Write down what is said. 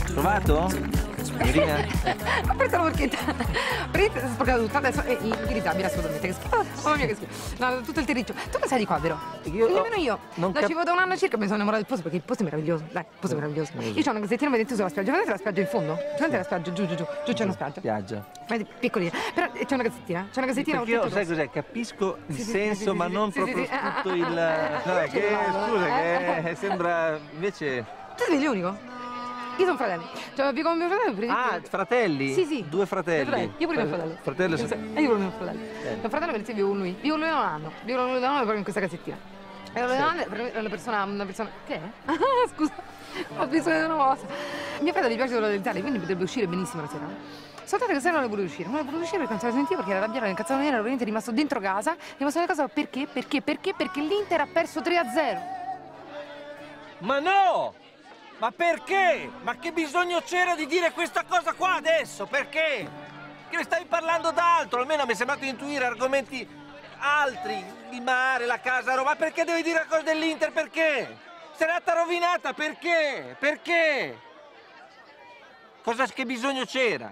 Trovato? Ho preso la forchetta. Praticamente si è sporcata tutta, adesso è inutilizzabile assolutamente. Che schifo. Mamma mia che schifo. No, tutto il terriccio. Tu che sai di qua, vero? Nemmeno io. Ci vado da un anno circa mi sono innamorata del posto perché il posto è meraviglioso. Dai, il posto è meraviglioso. Io c'ho una casettina dentro sulla spiaggia. Vedete la spiaggia in fondo? Vedete la spiaggia? Giù c'è una spiaggia. Spiaggia. Piccolina. Però c'è una casettina. C'è una casettina. Perché io sai cos'è? Capisco il senso, ma non proprio tutto il. No, scusa, che sembra invece. Tu sei l'unico? Io sono fratelli. Cioè, vivo con mio fratello. Ah, fratelli? Sì. Due fratelli. Io pure mio fratello. Fratello E io pure mio fratello. Mio fratello per vivo con lui. Vivo con lui da un anno. Vivo con lui da un anno proprio in questa casettina. E una persona. Che è? Scusa, ho bisogno di una cosa. Mio fratello gli piace valorizzare, quindi potrebbe uscire benissimo la sera. Soltanto che sera non vuole uscire. Non vuole uscire perché non se la sentiva, perché era arrabbiato, incazzato nero, era veramente rimasto dentro casa. Rimasto dentro casa perché? Perché l'Inter ha perso 3-0. Ma no! Ma perché? Ma che bisogno c'era di dire questa cosa qua adesso? Perché? Che ne stavi parlando d'altro? Almeno mi è sembrato intuire argomenti altri, il mare, la casa, Roma. Perché devi dire la cosa dell'Inter? Perché? Serata rovinata, perché? Perché? Che bisogno c'era?